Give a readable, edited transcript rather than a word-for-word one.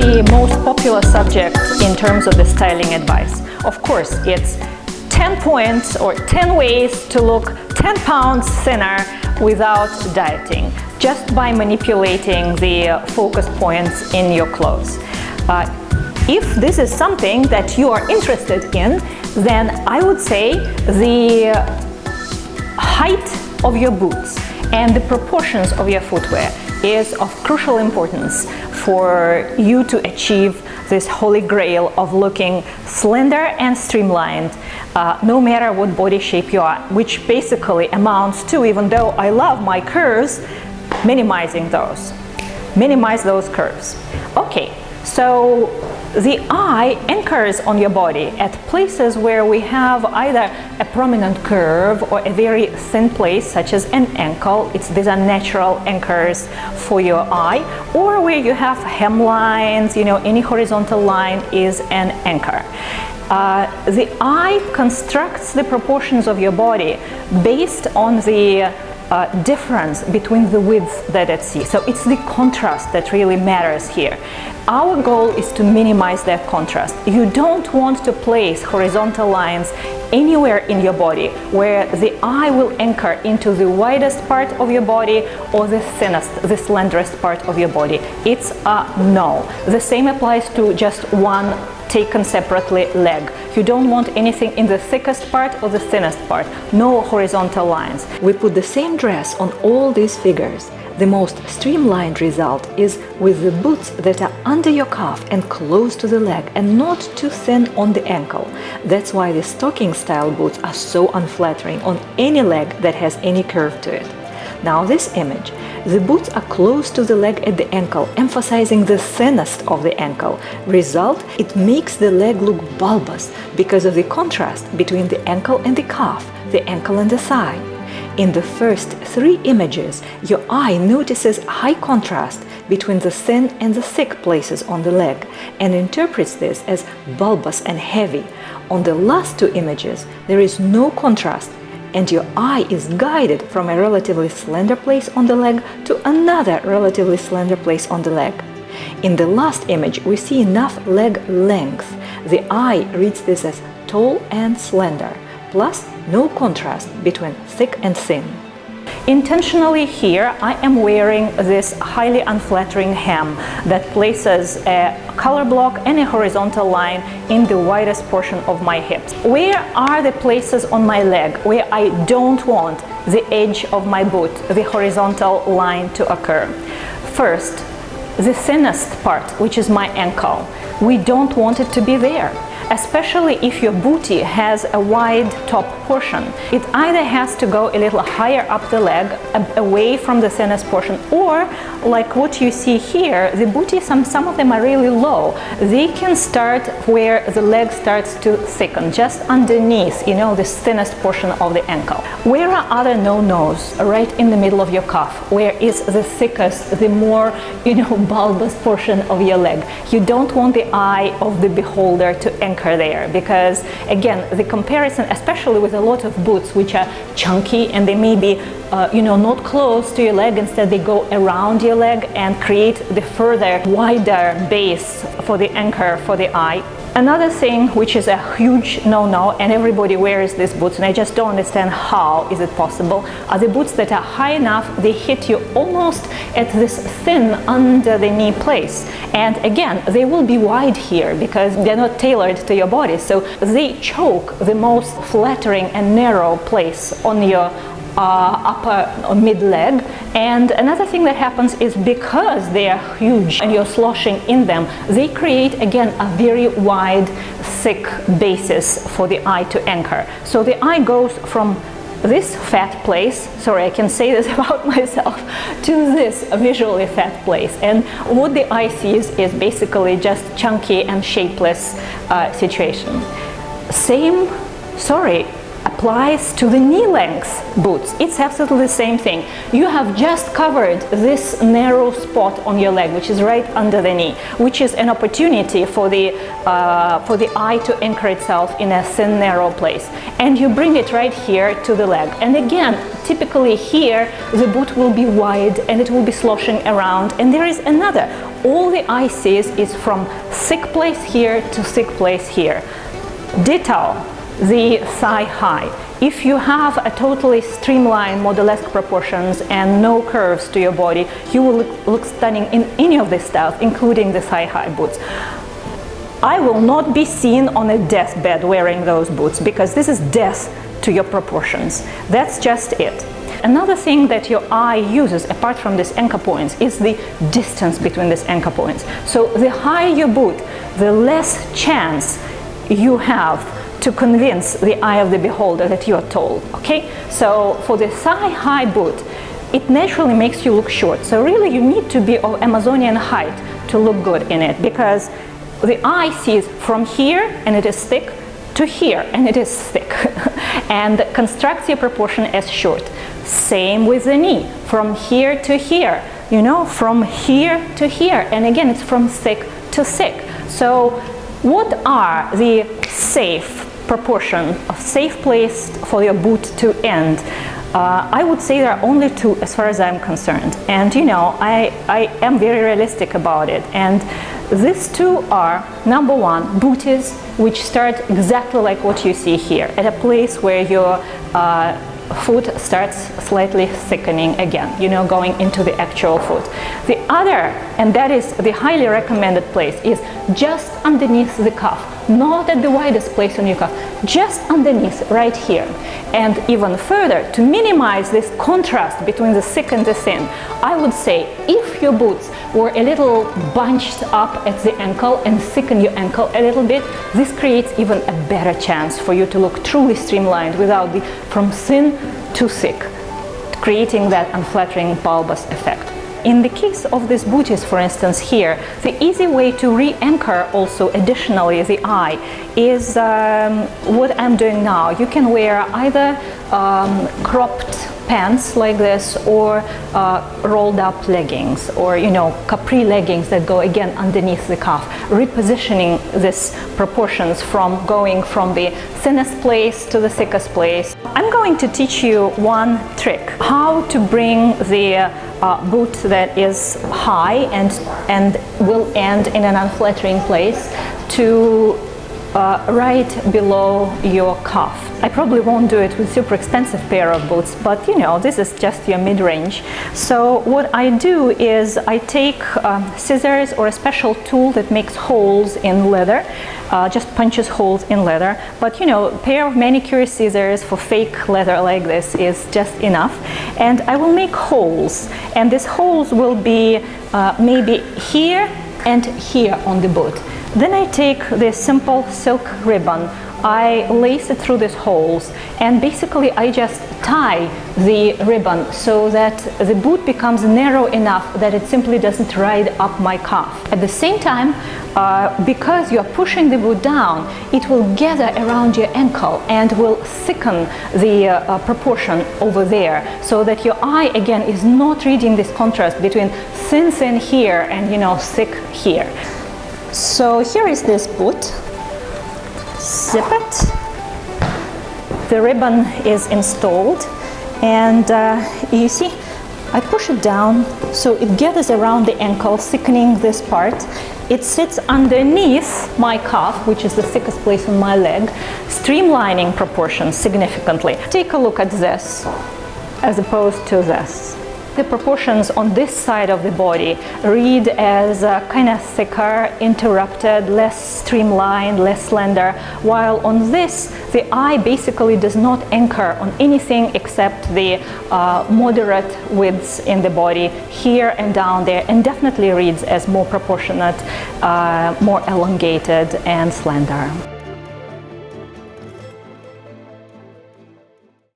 the most popular subject in terms of the styling advice. Of course, it's 10 points or 10 ways to look 10 pounds thinner without dieting, just by manipulating the focus points in your clothes. If this is something that you are interested in, then I would say the height of your boots and the proportions of your footwear is of crucial importance for you to achieve this holy grail of looking slender and streamlined, no matter what body shape you are, which basically amounts to, even though I love my curves, minimizing those. Minimize those curves. Okay, so the eye anchors on your body at places where we have either a prominent curve or a very thin place, such as an ankle. These are natural anchors for your eye, or where you have hemlines, any horizontal line is an anchor. The eye constructs the proportions of your body based on the difference between the width that it sees. So it's the contrast that really matters here. Our goal is to minimize that contrast. You don't want to place horizontal lines anywhere in your body where the eye will anchor into the widest part of your body or the thinnest, the slenderest part of your body. It's a no. The same applies to just one taken separately leg. You don't want anything in the thickest part or the thinnest part. No horizontal lines. We put the same dress on all these figures. The most streamlined result is with the boots that are under your calf and close to the leg and not too thin on the ankle. That's why the stocking style boots are so unflattering on any leg that has any curve to it. Now this image, the boots are close to the leg at the ankle, emphasizing the thinnest of the ankle. Result, it makes the leg look bulbous because of the contrast between the ankle and the calf, the ankle and the thigh. In the first 3 images, your eye notices high contrast between the thin and the thick places on the leg and interprets this as bulbous and heavy. On the last 2 images, there is no contrast, and your eye is guided from a relatively slender place on the leg to another relatively slender place on the leg. In the last image, we see enough leg length. The eye reads this as tall and slender, plus no contrast between thick and thin. Intentionally here, I am wearing this highly unflattering hem that places a color block and a horizontal line in the widest portion of my hips. Where are the places on my leg where I don't want the edge of my boot, the horizontal line to occur? First, the thinnest part, which is my ankle. We don't want it to be there. Especially if your bootie has a wide top portion. It either has to go a little higher up the leg, away from the thinnest portion, or like what you see here, the bootie, some of them are really low. They can start where the leg starts to thicken, just underneath, the thinnest portion of the ankle. Where are other no-nos? Right in the middle of your calf, where is the thickest, the more, bulbous portion of your leg. You don't want the eye of the beholder to anchor there, because again, the comparison, especially with a lot of boots which are chunky and they may be not close to your leg, instead they go around your leg and create the further wider base for the anchor for the eye. Another thing which is a huge no-no, and everybody wears these boots, and I just don't understand how is it possible, are the boots that are high enough, they hit you almost at this thin under the knee place. And again, they will be wide here because they're not tailored to your body, so they choke the most flattering and narrow place on your upper or mid leg. And another thing that happens is because they are huge and you're sloshing in them, they create again a very wide, thick basis for the eye to anchor. So the eye goes from this fat place, sorry, I can say this about myself, to this visually fat place. And what the eye sees is basically just chunky and shapeless situation. Same, applies to the knee length boots. It's absolutely the same thing. You have just covered this narrow spot on your leg, which is right under the knee, which is an opportunity for the eye to anchor itself in a thin, narrow place. And you bring it right here to the leg. And again, typically here, the boot will be wide and it will be sloshing around. And there is another all the eye sees is from thick place here to thick place here. Ditto the thigh high. If you have a totally streamlined modelesque proportions and no curves to your body, you will look stunning in any of this stuff, including the thigh high boots. I will not be seen on a deathbed wearing those boots, because this is death to your proportions. That's just it. Another thing that your eye uses, apart from these anchor points, is the distance between these anchor points. So the higher your boot, the less chance you have to convince the eye of the beholder that you are tall, okay? So for the thigh-high boot, it naturally makes you look short. So really you need to be of Amazonian height to look good in it, because the eye sees from here and it is thick to here and it is thick and constructs your proportion as short. Same with the knee, from here to here, you know, from here to here, and again it's from thick to thick. So what are the safe proportion, a safe place for your boot to end? I would say there are only two as far as I'm concerned, and you know, I am very realistic about it, and these two are, number one, booties which start exactly like what you see here, at a place where your foot starts slightly thickening again, you know, going into the actual foot. The other, and that is the highly recommended place, is just underneath the cuff, not at the widest place on your cuff, just underneath, right here. And even further, to minimize this contrast between the thick and the thin, I would say if your boots were a little bunched up at the ankle and thicken your ankle a little bit, this creates even a better chance for you to look truly streamlined without the from thin to thick, creating that unflattering bulbous effect. In the case of these booties, for instance, here, the easy way to re-anchor also additionally the eye is what I'm doing now. You can wear either cropped pants like this, or rolled up leggings, or you know, capri leggings that go again underneath the cuff, repositioning these proportions from going from the thinnest place to the thickest place. I'm going to teach you one trick, how to bring the boot that is high and will end in an unflattering place to right below your cuff. I probably won't do it with super expensive pair of boots, but you know, this is just your mid-range. So what I do is I take scissors or a special tool that makes holes in leather, just punches holes in leather, but you know, a pair of manicure scissors for fake leather like this is just enough. And I will make holes, and these holes will be maybe here and here on the boot. Then I take this simple silk ribbon, I lace it through these holes, and basically I just tie the ribbon so that the boot becomes narrow enough that it simply doesn't ride up my calf. At the same time, because you're pushing the boot down, it will gather around your ankle and will thicken the proportion over there, so that your eye again is not reading this contrast between thin here and you know, thick here. So here is this boot, zip it, the ribbon is installed, and you see I push it down so it gathers around the ankle, thickening this part. It sits underneath my calf, which is the thickest place on my leg, streamlining proportions significantly. Take a look at this as opposed to this. The proportions on this side of the body read as kind of thicker, interrupted, less streamlined, less slender, while on this, the eye basically does not anchor on anything except the moderate widths in the body, here and down there, and definitely reads as more proportionate, more elongated and slender.